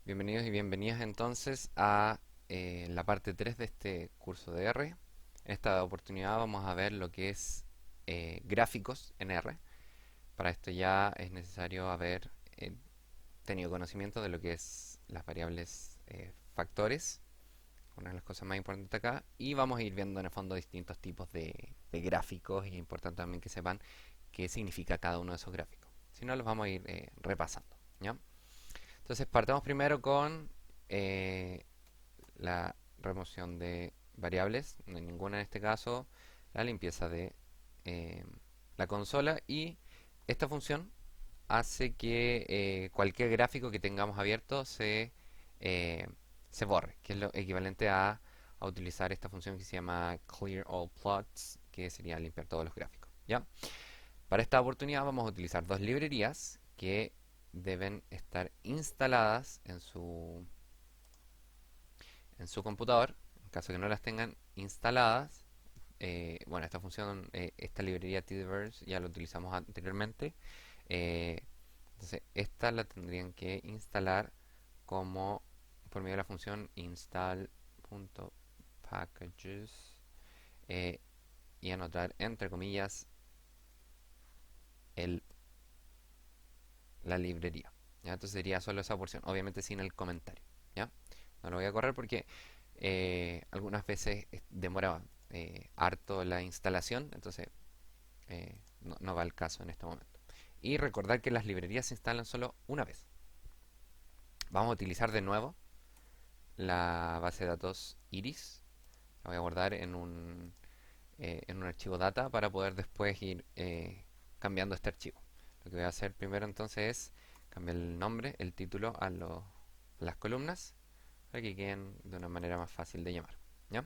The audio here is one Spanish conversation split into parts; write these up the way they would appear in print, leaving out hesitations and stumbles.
Bienvenidos y bienvenidas entonces a la parte 3 de este curso de R. En esta oportunidad vamos a ver lo que es gráficos en R. Para esto ya es necesario haber tenido conocimiento de lo que es las variables factores, una de las cosas más importantes acá, y vamos a ir viendo en el fondo distintos tipos de gráficos y es importante también que sepan qué significa cada uno de esos gráficos. Si no, los vamos a ir repasando, ¿ya? Entonces partamos primero con eh, la remoción de variables, no hay ninguna en este caso, la limpieza de eh, la consola y esta función hace que cualquier gráfico que tengamos abierto eh, se borre, que es lo equivalente a utilizar esta función que se llama clear all plots, que sería limpiar todos los gráficos, ¿ya? Para esta oportunidad vamos a utilizar dos librerías que deben estar instaladas en su computador. En caso que no las tengan instaladas, bueno, esta función, esta librería tdverse ya la utilizamos anteriormente. eh, entonces, esta la tendrían que instalar como por medio de la función install.packages y anotar entre comillas el la librería. ¿Ya? Entonces sería solo esa porción, obviamente sin el comentario. ¿Ya? No lo voy a correr porque algunas veces demora harto la instalación, entonces no va al caso en este momento. Y recordar que las librerías se instalan solo una vez. Vamos a utilizar de nuevo la base de datos Iris. La voy a guardar en un archivo data para poder después ir cambiando este archivo. Lo que voy a hacer primero entonces es cambiar el nombre, el título las columnas para que queden de una manera más fácil de llamar. ¿Ya?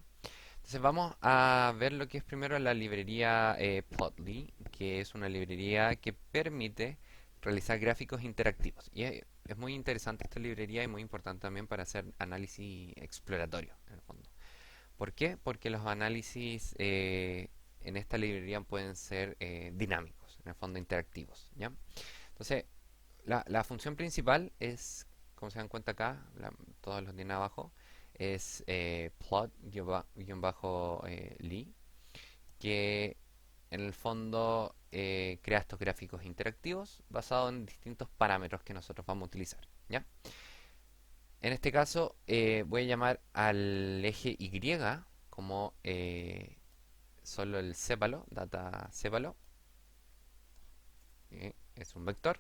Entonces vamos a ver lo que es primero la librería Plotly, que es una librería que permite realizar gráficos interactivos. Y es muy interesante esta librería y muy importante también para hacer análisis exploratorio, en el fondo. ¿Por qué? Porque los análisis en esta librería pueden ser dinámicos, en el fondo interactivos, ¿ya? Entonces, la función principal es, como se dan cuenta acá, todos los tienen abajo, es plot-ly, que en el fondo crea estos gráficos interactivos basados en distintos parámetros que nosotros vamos a utilizar, ¿ya? En este caso voy a llamar al eje Y como solo el cépalo, data cépalo, es un vector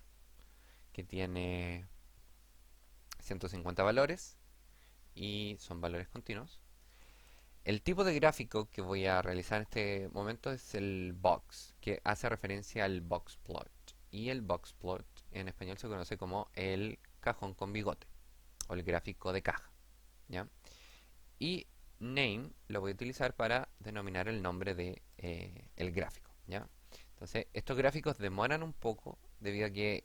que tiene 150 valores y son valores continuos. El tipo de gráfico que voy a realizar en este momento es el box, que hace referencia al box plot. Y el box plot en español se conoce como el cajón con bigote o el gráfico de caja, ¿ya? Y name lo voy a utilizar para denominar el nombre de el gráfico, ¿ya? Entonces, estos gráficos demoran un poco debido a que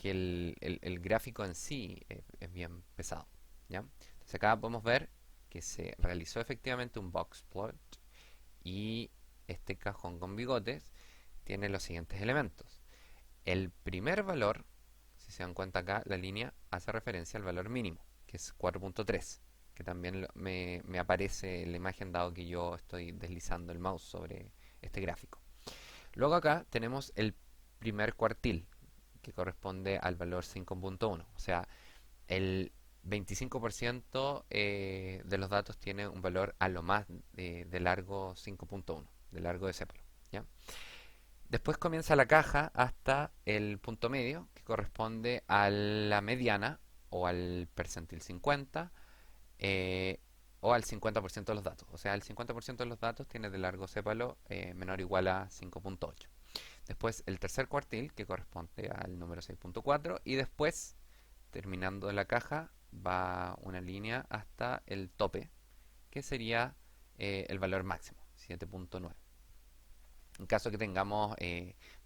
el gráfico en sí es bien pesado, ¿ya? Entonces acá podemos ver que se realizó efectivamente un box plot y este cajón con bigotes tiene los siguientes elementos. El primer valor, si se dan cuenta acá, la línea hace referencia al valor mínimo, que es 4.3, que también me aparece en la imagen dado que yo estoy deslizando el mouse sobre este gráfico. Luego acá tenemos el primer cuartil, que corresponde al valor 5.1. O sea, el 25% de los datos tiene un valor a lo más de largo 5.1, de largo de sépalo, ¿ya? Después comienza la caja hasta el punto medio, que corresponde a la mediana o al percentil 50 eh, o al 50% de los datos. O sea, el 50% de los datos tiene de largo sépalo menor o igual a 5.8. Después el tercer cuartil, que corresponde al número 6.4. Y después, terminando la caja, va una línea hasta el tope, que sería el valor máximo, 7.9. En caso que tengamos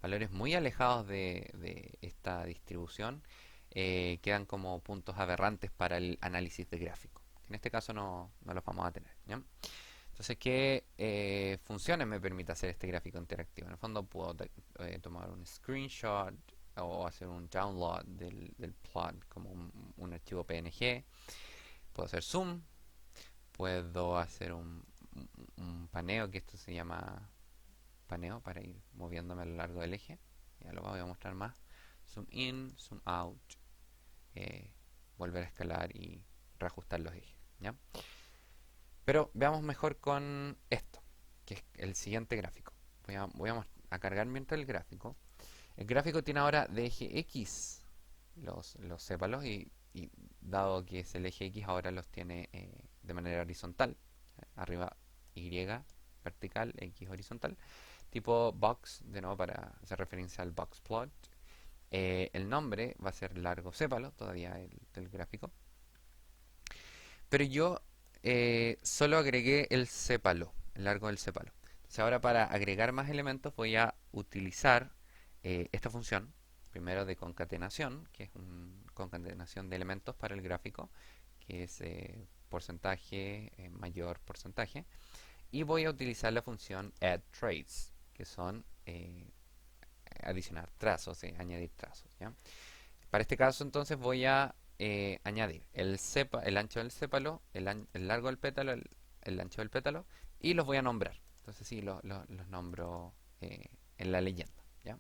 valores muy alejados de esta distribución, quedan como puntos aberrantes para el análisis de gráfico. En este caso no los vamos a tener, ¿ya? Entonces, ¿qué funciones me permite hacer este gráfico interactivo? En el fondo puedo tomar un screenshot o hacer un download del plot como un archivo PNG. Puedo hacer zoom, puedo hacer un paneo, que esto se llama paneo para ir moviéndome a lo largo del eje. Ya lo voy a mostrar más. Zoom in, zoom out, eh, volver a escalar y reajustar los ejes, ¿ya? Pero veamos mejor con esto, que es el siguiente gráfico. Voy a cargar mientras el gráfico. El gráfico tiene ahora de eje X los sépalos y dado que es el eje X ahora los tiene de manera horizontal. Arriba Y vertical, X horizontal. Tipo box, de nuevo para hacer referencia al box plot. El nombre va a ser largo sépalo, todavía del gráfico. Pero yo solo agregué el sépalo, el largo del sépalo. Entonces ahora para agregar más elementos voy a utilizar esta función, primero de concatenación, que es una concatenación de elementos para el gráfico, que es porcentaje mayor porcentaje. Y voy a utilizar la función addTrace, que son adicionar trazos, añadir trazos, ¿ya? Para este caso entonces voy a añadir el ancho del sépalo, el largo del pétalo, el ancho del pétalo y los voy a nombrar. Entonces sí, los nombro en la leyenda, ¿ya?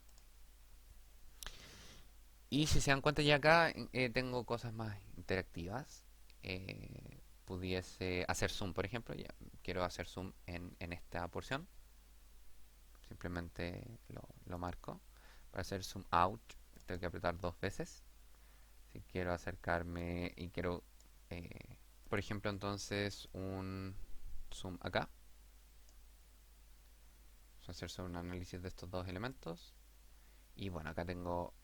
Y si se dan cuenta ya acá tengo cosas más interactivas. Pudiese hacer zoom, por ejemplo. Ya quiero hacer zoom en esta porción. Simplemente lo marco. Para hacer zoom out tengo que apretar dos veces. Si quiero acercarme y quiero, eh, por ejemplo, entonces un zoom acá. Vamos a hacerse un análisis de estos dos elementos. Y bueno, acá tengo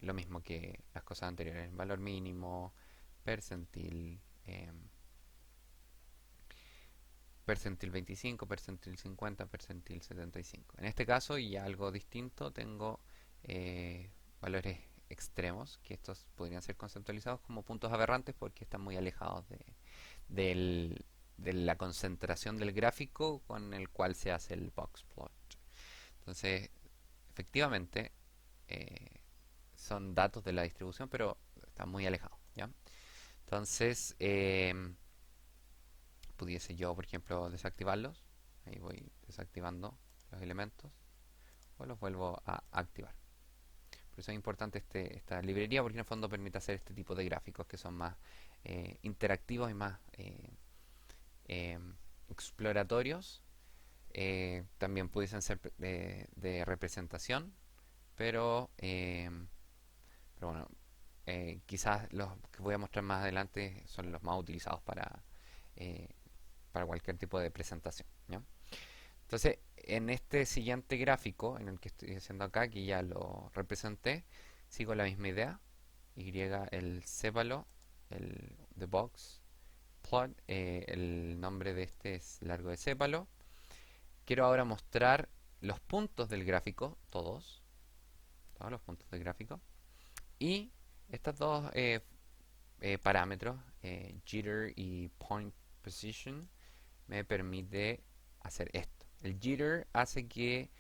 lo mismo que las cosas anteriores. Valor mínimo, percentil, percentil 25, percentil 50, percentil 75. En este caso, y algo distinto, tengo valores extremos, que estos podrían ser conceptualizados como puntos aberrantes porque están muy alejados de la concentración del gráfico con el cual se hace el box plot. Entonces, efectivamente, eh, son datos de la distribución, pero están muy alejados, ¿ya? Entonces, pudiese yo, por ejemplo, desactivarlos. Ahí voy desactivando los elementos o los vuelvo a activar. Por eso es importante esta librería porque en el fondo permite hacer este tipo de gráficos que son más interactivos y más eh, exploratorios. También pudiesen ser de representación, pero, pero bueno, quizás los que voy a mostrar más adelante son los más utilizados eh, para cualquier tipo de presentación, ¿ya? Entonces, en este siguiente gráfico, en el que estoy haciendo acá, que ya lo representé, sigo la misma idea. Y el sépalo, el the box plot, el nombre de este es largo de sépalo. Quiero ahora mostrar los puntos del gráfico, todos los puntos del gráfico. Y estos dos parámetros, jitter y point position, me permite hacer esto. El jitter hace que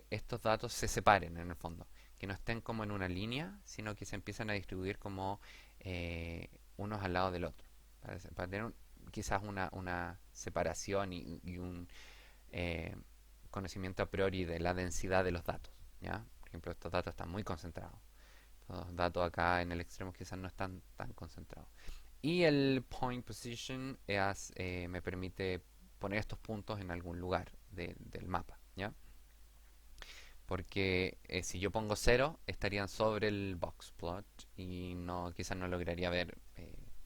estos datos se separen en el fondo, que no estén como en una línea, sino que se empiezan a distribuir como unos al lado del otro, para tener quizás una separación y un eh, conocimiento a priori de la densidad de los datos, ¿ya? Por ejemplo, estos datos están muy concentrados. Los datos acá en el extremo quizás no están tan concentrados. Y el point position me permite poner estos puntos en algún lugar del mapa, ¿ya? Porque si yo pongo 0 estarían sobre el box plot y no, quizás no lograría ver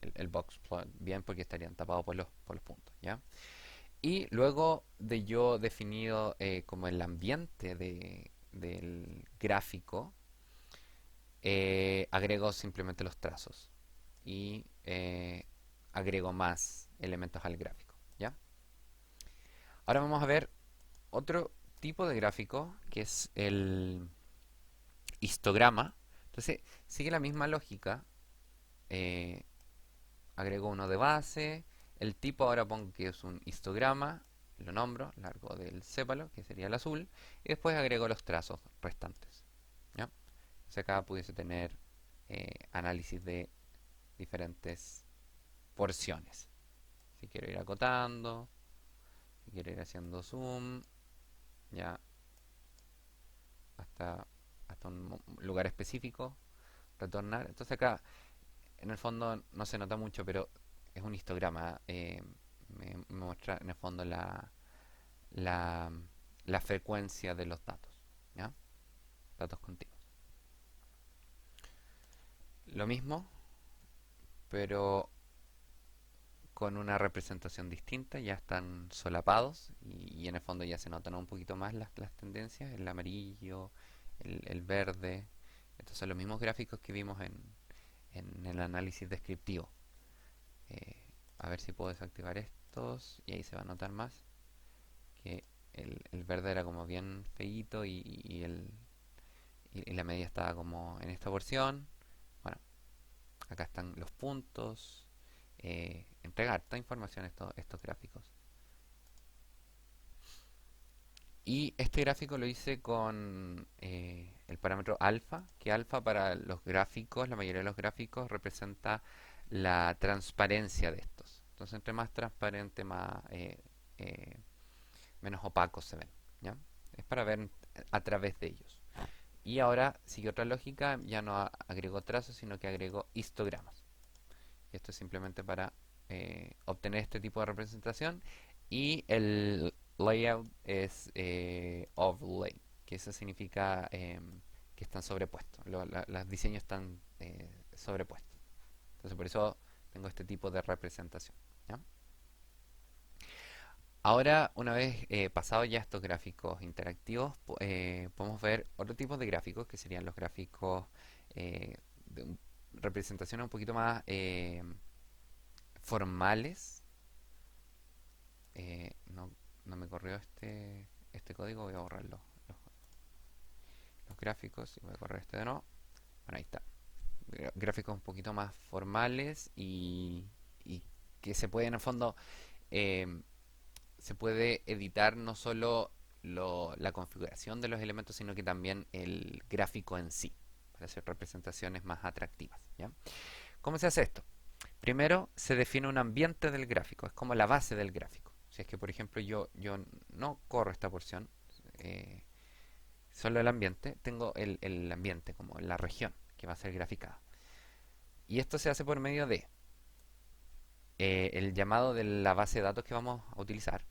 el box plot bien porque estarían tapados por los puntos, ¿ya? Y luego de yo definido como el ambiente del gráfico, agrego simplemente los trazos y agrego más elementos al gráfico, ¿ya? Ahora vamos a ver otro tipo de gráfico que es el histograma. Entonces sigue la misma lógica. eh, Agrego uno de base. El tipo ahora pongo que es un histograma. Lo nombro, largo del sépalo, que sería el azul. Y después agrego los trazos restantes, ¿ya? Entonces acá pudiese tener análisis de diferentes porciones. Si quiero ir acotando, si quiero ir haciendo zoom, ya hasta, hasta un lugar específico, retornar. Entonces acá en el fondo no se nota mucho, pero es un histograma. Me muestra en el fondo la, la frecuencia de los datos, ¿ya? Datos continuos. Lo mismo, pero con una representación distinta, ya están solapados y en el fondo ya se notan un poquito más las tendencias, el amarillo, el verde. Estos son los mismos gráficos que vimos en el análisis descriptivo. Eh, a ver si puedo desactivar estos y ahí se va a notar más que el verde era como bien feíto y la media estaba como en esta porción. Bueno, acá están los puntos. Entregar toda información estos gráficos. Y este gráfico lo hice con el parámetro alfa, que alfa para los gráficos, la mayoría de los gráficos representa la transparencia de estos. Entonces, entre más transparente, eh, menos opacos se ven, ¿ya? Es para ver a través de ellos. Y ahora sigue otra lógica, ya no agrego trazos, sino que agrego histogramas. Y esto es simplemente para obtener este tipo de representación. Y el layout es overlay, que eso significa que están sobrepuestos. Los diseños están sobrepuestos. Entonces por eso tengo este tipo de representación, ¿ya? Ahora, una vez pasado ya estos gráficos interactivos, podemos ver otro tipo de gráficos que serían los gráficos de representaciones un poquito más formales. No, no me corrió este código, voy a borrar los gráficos y voy a correr este de nuevo. Bueno, ahí está. Gráficos un poquito más formales y que se puede en el fondo eh, se puede editar no solo la configuración de los elementos, sino que también el gráfico en sí, para hacer representaciones más atractivas, ¿ya? ¿Cómo se hace esto? Primero se define un ambiente del gráfico, es como la base del gráfico. Si es que, por ejemplo, yo no corro esta porción, eh, solo el ambiente, tengo el ambiente como la región que va a ser graficada. Y esto se hace por medio de el llamado de la base de datos que vamos a utilizar.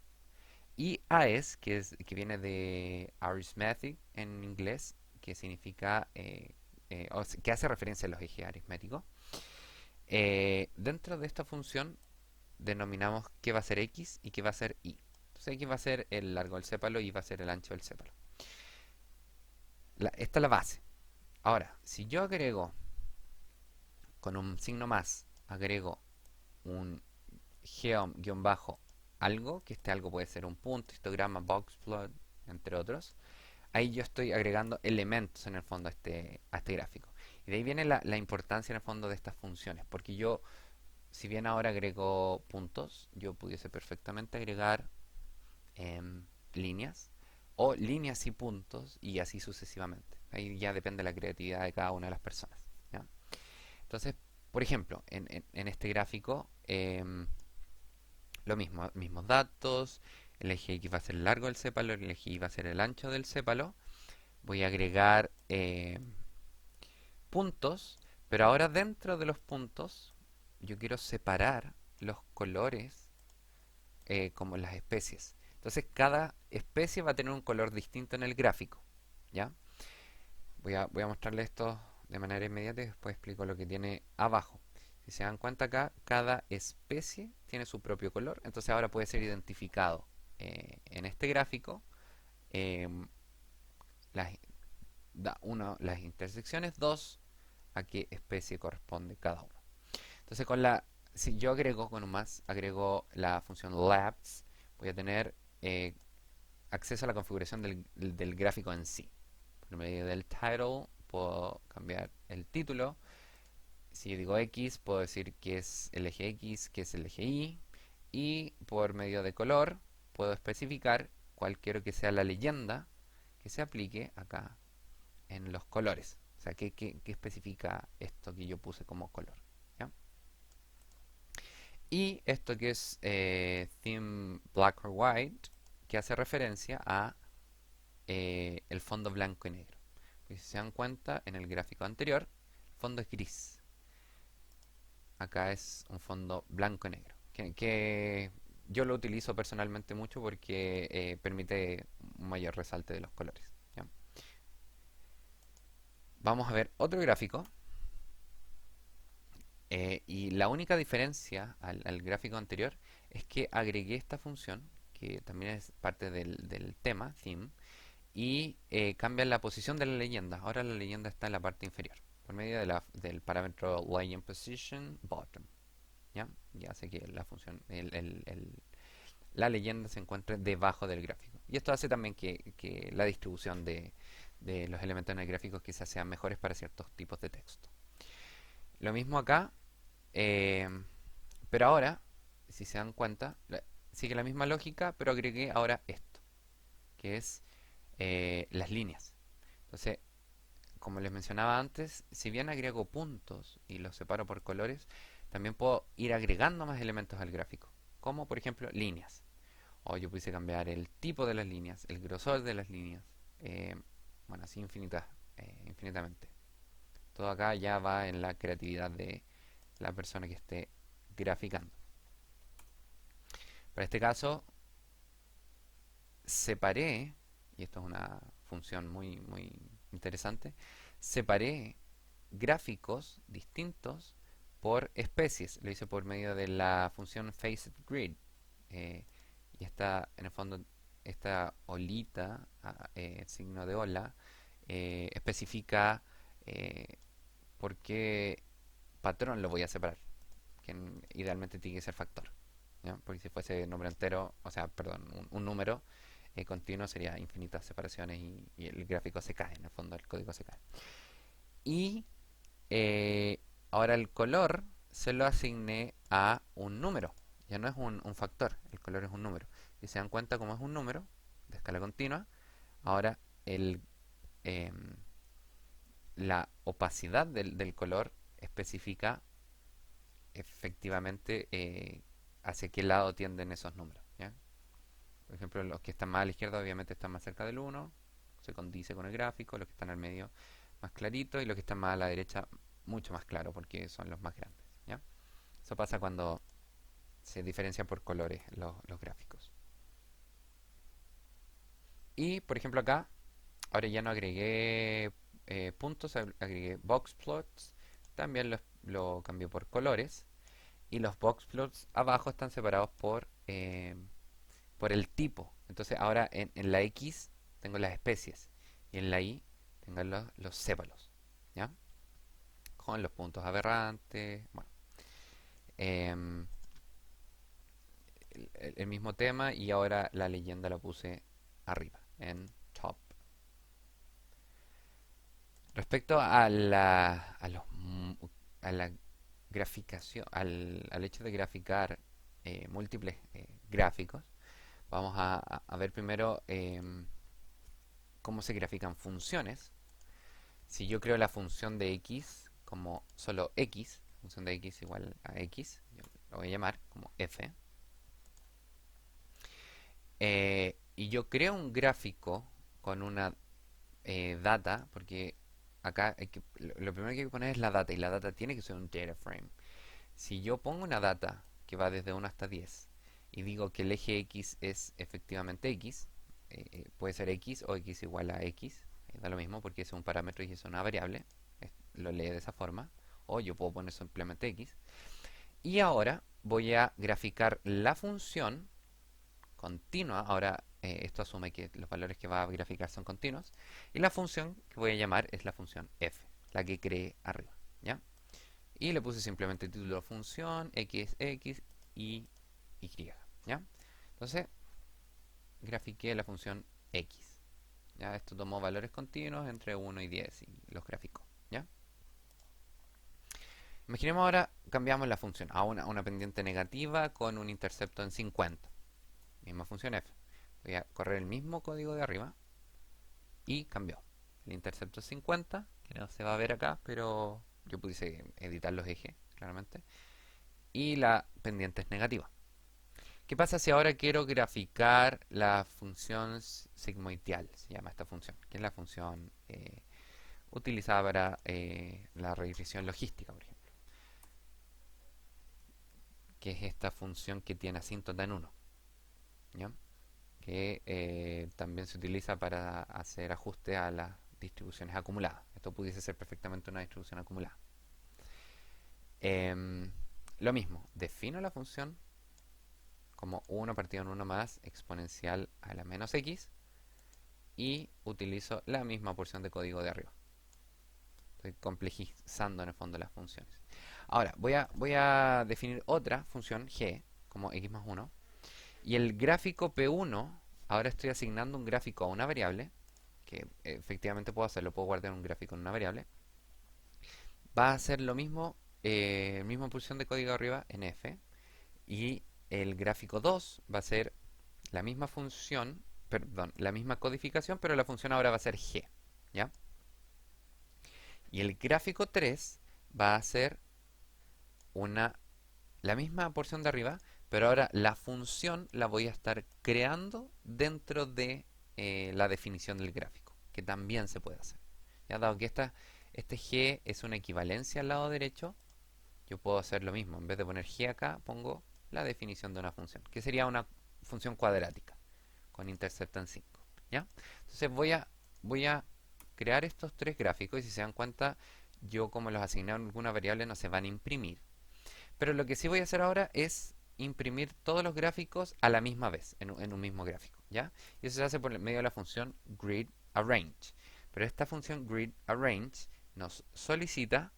Y AES, que viene de arithmetic en inglés, que significa, que hace referencia a los ejes aritméticos. Dentro de esta función denominamos qué va a ser X y qué va a ser Y. Entonces X va a ser el largo del sépalo y va a ser el ancho del sépalo. Esta es la base. Ahora, si yo agrego con un signo más, agrego un geom-algo, que este algo puede ser un punto, histograma, box plot, entre otros. Ahí yo estoy agregando elementos en el fondo a este gráfico. Y de ahí viene la importancia en el fondo de estas funciones, porque yo, si bien ahora agrego puntos, yo pudiese perfectamente agregar líneas, o líneas y puntos, y así sucesivamente. Ahí ya depende de la creatividad de cada una de las personas, ¿ya? Entonces, por ejemplo, en este gráfico, lo mismo, mismos datos, el eje X va a ser el largo del sépalo, el eje Y va a ser el ancho del sépalo. Voy a agregar puntos, pero ahora dentro de los puntos yo quiero separar los colores como las especies. Entonces cada especie va a tener un color distinto en el gráfico, ¿ya? Voy a mostrarles esto de manera inmediata y después explico lo que tiene abajo. Si se dan cuenta acá, cada especie tiene su propio color, entonces ahora puede ser identificado en este gráfico em, las, uno, las intersecciones, dos, a qué especie corresponde cada uno. Entonces si yo agrego con un más, agrego la función labs, voy a tener acceso a la configuración del gráfico en sí. Por medio del title puedo cambiar el título. Si yo digo X, puedo decir que es el eje X, que es el eje Y. Y por medio de color, puedo especificar cuál quiero que sea la leyenda que se aplique acá en los colores. sea, ¿qué especifica esto que yo puse como color? ¿Ya? Y esto que es theme black or white, que hace referencia a el fondo blanco y negro. Y si se dan cuenta, en el gráfico anterior, el fondo es gris. Acá es un fondo blanco y negro. Que yo lo utilizo personalmente mucho porque permite un mayor resalte de los colores. ¿Ya? Vamos a ver otro gráfico. Y la única diferencia al gráfico anterior es que agregué esta función, que también es parte del tema, theme, y cambia la posición de la leyenda. Ahora la leyenda está en la parte inferior, por medio del parámetro legend position bottom. ¿Ya? Ya hace que la función, la leyenda se encuentre debajo del gráfico. Y esto hace también que la distribución de los elementos en el gráfico quizás sean mejores para ciertos tipos de texto. Lo mismo acá, eh, pero ahora, si se dan cuenta, sigue la misma lógica, pero agregué ahora esto, que es las líneas. Entonces, como les mencionaba antes, si bien agrego puntos y los separo por colores, también puedo ir agregando más elementos al gráfico, como por ejemplo líneas. O yo pudiese cambiar el tipo de las líneas, el grosor de las líneas, eh, bueno, así infinitamente. Todo acá ya va en la creatividad de la persona que esté graficando. Para este caso, separé, y esto es una función muy interesante, separé gráficos distintos por especies. Lo hice por medio de la función FacetGrid. Eh, y esta, en el fondo, esta olita, signo de ola, especifica eh, por qué patrón lo voy a separar, que idealmente tiene que ser factor. ¿Ya? Porque si fuese nombre entero, o sea, perdón, un número continuo sería infinitas separaciones y el gráfico se cae, en el fondo el código se cae. Y eh, ahora el color se lo asigné a un número, ya no es un factor, el color es un número. Y se dan cuenta como es un número de escala continua, ahora el, em, la opacidad del color especifica efectivamente hacia qué lado tienden esos números. ¿Ya? Por ejemplo, los que están más a la izquierda obviamente están más cerca del uno, se condice con el gráfico, los que están al medio más claritos y los que están más a la derecha mucho más claro porque son los más grandes. ¿Ya? Eso pasa cuando se diferencian por colores los gráficos. Y por ejemplo acá, ahora ya no agregué puntos, agregué box plots, también lo cambié por colores y los box plots abajo están separados por el tipo. Entonces ahora en la X tengo las especies y en la Y tengo los sépalos, ¿ya? Con los puntos aberrantes, bueno, em, el mismo tema y ahora la leyenda la puse arriba, en top. Respecto a la graficación, al hecho de graficar múltiples gráficos, vamos a ver primero cómo se grafican funciones. Si yo creo la función de x como solo x, función de x igual a x, yo lo voy a llamar como f, y yo creo un gráfico con una data, porque acá lo primero que hay que poner es la data, y la data tiene que ser un data frame. Si yo pongo una data que va desde 1 hasta 10 y digo que el eje x es efectivamente x, puede ser x o x igual a x, da lo mismo porque es un parámetro y es una variable, lo lee de esa forma, o yo puedo poner simplemente x. Y ahora voy a graficar la función continua. Ahora esto asume que los valores que va a graficar son continuos. Y la función que voy a llamar es la función f, la que creé arriba. ¿Ya? Y le puse simplemente título función, x y y. ¿Ya? Entonces, grafiqué la función x. ¿Ya? Esto tomó valores continuos entre 1 y 10 y los graficó. ¿Ya? Imaginemos ahora cambiamos la función a una pendiente negativa con un intercepto en 50. Misma función f. Voy a correr el mismo código de arriba y cambió. El intercepto es 50 que no se va a ver acá, pero yo pudiese editar los ejes, claramente. Y la pendiente es negativa. ¿Qué pasa si ahora quiero graficar la función sigmoidial? Se llama esta función, que es la función utilizada para la regresión logística, por ejemplo, que es esta función que tiene asíntota en 1, ¿ya? Que también se utiliza para hacer ajuste a las distribuciones acumuladas. Esto pudiese ser perfectamente una distribución acumulada. Em, lo mismo, defino la función como 1 partido en 1 más exponencial a la menos x y utilizo la misma porción de código de arriba. Estoy complejizando en el fondo las funciones. Ahora, voy a definir otra función g como x más 1 y el gráfico P1, ahora estoy asignando un gráfico a una variable, que efectivamente puedo hacerlo, puedo guardar un gráfico en una variable, va a hacer lo mismo, misma porción de código arriba en f, y el gráfico 2 va a ser la misma función, perdón, la misma codificación, pero la función ahora va a ser g, ¿ya? Y el gráfico 3 va a ser una, la misma porción de arriba, pero ahora la función la voy a estar creando dentro de la definición del gráfico, que también se puede hacer. Ya dado que este g es una equivalencia al lado derecho, yo puedo hacer lo mismo. En vez de poner g acá, pongo la definición de una función, que sería una función cuadrática con intercepto en 5. ¿Ya? Entonces voy a crear estos tres gráficos y si se dan cuenta, yo como los asigné a alguna variable no se van a imprimir. Pero lo que sí voy a hacer ahora es imprimir todos los gráficos a la misma vez, en un mismo gráfico, ¿ya? Y eso se hace por medio de la función gridArrange. Pero esta función gridArrange nos solicita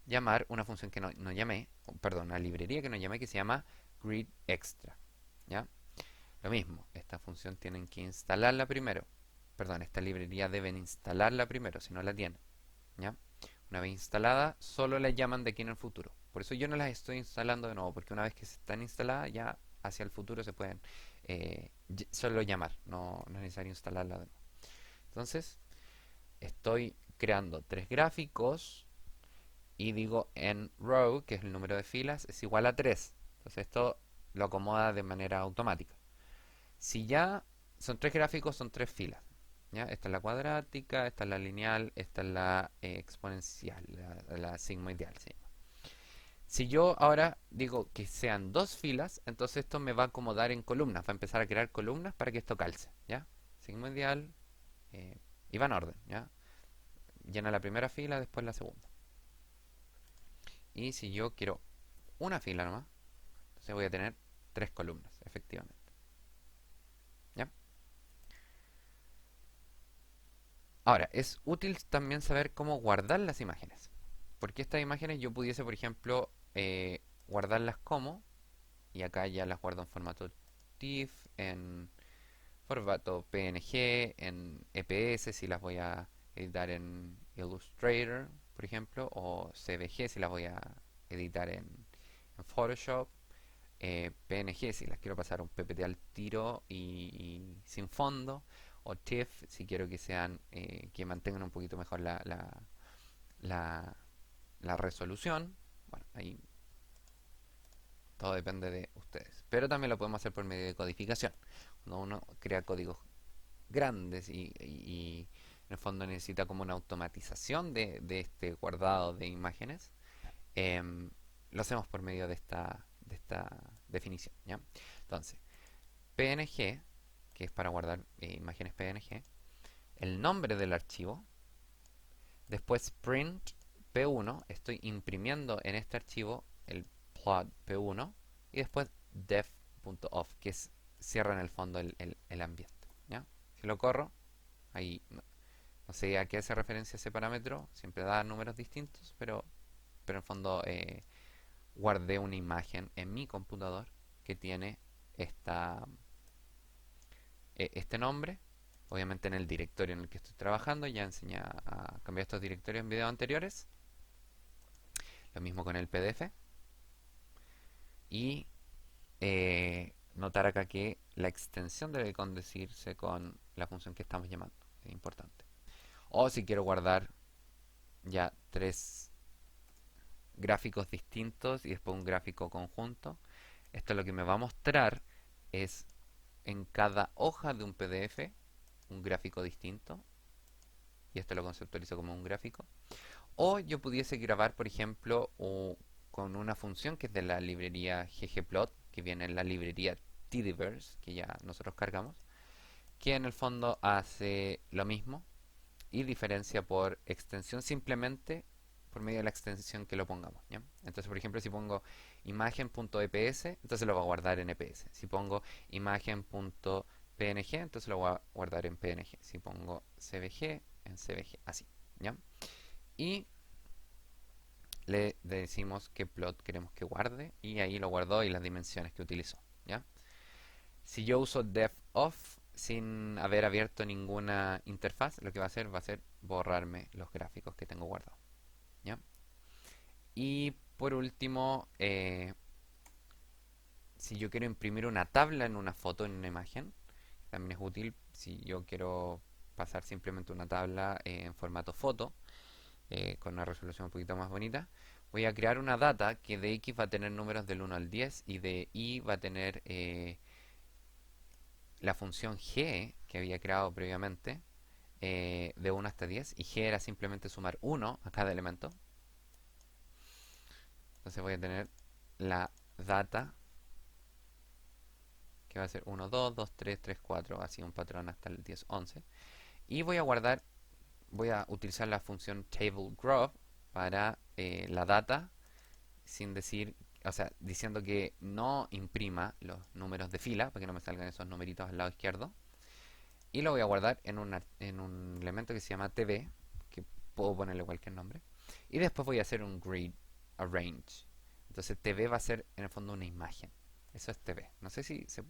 llamar una función que no llamé, perdón, una librería que no llamé que se llama gridExtra, ¿ya? Lo mismo, esta función tienen que instalarla primero. Perdón, esta librería deben instalarla primero, si no la tienen, ¿ya? Una vez instalada, solo la llaman de aquí en el futuro. Por eso yo no las estoy instalando de nuevo, porque una vez que están instaladas, ya hacia el futuro se pueden solo llamar, no es necesario instalarla de nuevo. Entonces, estoy creando tres gráficos y digo en row, que es el número de filas, es igual a 3. Entonces esto lo acomoda de manera automática. Si ya son tres gráficos, son tres filas. ¿Ya? Esta es la cuadrática, esta es la lineal, esta es la exponencial, la sigmoidial. ¿Sí? Si yo ahora digo que sean dos filas, entonces esto me va a acomodar en columnas, va a empezar a crear columnas para que esto calce. ¿Ya? Sigmoidial y va en orden. ¿Ya? Llena la primera fila, después la segunda. Y si yo quiero una fila nomás, entonces voy a tener tres columnas, efectivamente. ¿Ya? Ahora, es útil también saber cómo guardar las imágenes. Porque estas imágenes yo pudiese, por ejemplo, guardarlas como, y acá ya las guardo en formato TIFF, en formato PNG, en EPS si las voy a editar en Illustrator, por ejemplo, o CBG si las voy a editar en Photoshop, PNG si las quiero pasar a un PPT al tiro y sin fondo, o TIFF si quiero que sean que mantengan un poquito mejor la, la resolución. Bueno, ahí todo depende de ustedes. Pero también lo podemos hacer por medio de codificación. Cuando uno crea códigos grandes y en el fondo necesita como una automatización de este guardado de imágenes, lo hacemos por medio de esta definición. ¿Ya? Entonces, PNG, que es para guardar imágenes PNG, el nombre del archivo, después print P1, estoy imprimiendo en este archivo el plot P1 y después def.off, que cierra en el fondo el ambiente. ¿Ya? Si lo corro, ahí no sé a qué hace referencia ese parámetro, siempre da números distintos, pero en el fondo guardé una imagen en mi computador que tiene este nombre. Obviamente en el directorio en el que estoy trabajando, ya enseñé a cambiar estos directorios en videos anteriores. Lo mismo con el PDF. Y notar acá que la extensión debe condecirse con la función que estamos llamando. Es importante. O si quiero guardar ya tres gráficos distintos y después un gráfico conjunto. Esto lo que me va a mostrar es en cada hoja de un PDF un gráfico distinto, y esto lo conceptualizo como un gráfico. O yo pudiese grabar, por ejemplo, con una función que es de la librería ggplot, que viene en la librería Tidyverse, que ya nosotros cargamos, que en el fondo hace lo mismo y diferencia por extensión simplemente por medio de la extensión que lo pongamos, ¿ya? Entonces, por ejemplo, si pongo imagen.eps, entonces lo va a guardar en EPS. Si pongo imagen.png, entonces lo va a guardar en PNG. Si pongo cbg, en cbg, así, ¿ya? Y le decimos qué plot queremos que guarde y ahí lo guardó y las dimensiones que utilizó, ¿ya? Si yo uso def off sin haber abierto ninguna interfaz, lo que va a ser borrarme los gráficos que tengo guardados, ¿ya? Y por último, si yo quiero imprimir una tabla en una foto, en una imagen, también es útil si yo quiero pasar simplemente una tabla en formato foto, con una resolución un poquito más bonita. Voy a crear una data que de X va a tener números del 1 al 10 y de Y va a tener la función G que había creado previamente, de 1 hasta 10, y G era simplemente sumar 1 a cada elemento. Entonces voy a tener la data que va a ser 1, 2, 2, 3, 3, 4, así un patrón hasta el 10, 11. Y voy a guardar, voy a utilizar la función tableGrub para la data, sin decir, o sea, diciendo que no imprima los números de fila, para que no me salgan esos numeritos al lado izquierdo. Y lo voy a guardar en un elemento que se llama tv, que puedo ponerle cualquier nombre. Y después voy a hacer un grid arrange. Entonces tv va a ser en el fondo una imagen. Eso es tv. No sé si se...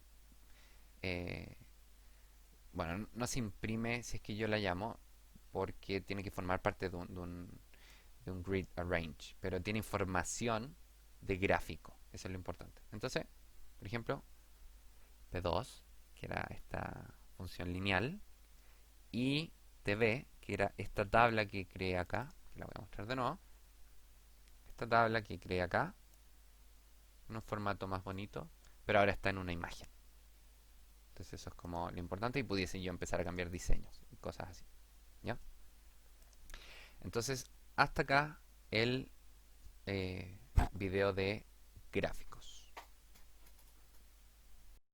eh, bueno, no se imprime si es que yo la llamo, porque tiene que formar parte de un grid arrange. Pero tiene información de gráfico. Eso es lo importante. Entonces, por ejemplo, P2, que era esta función lineal, y tv, que era esta tabla que creé acá, que la voy a mostrar de nuevo, esta tabla que creé acá, en un formato más bonito, pero ahora está en una imagen. Entonces eso es como lo importante, y pudiese yo empezar a cambiar diseños y cosas así, ¿ya? Entonces, hasta acá el video de gráficos.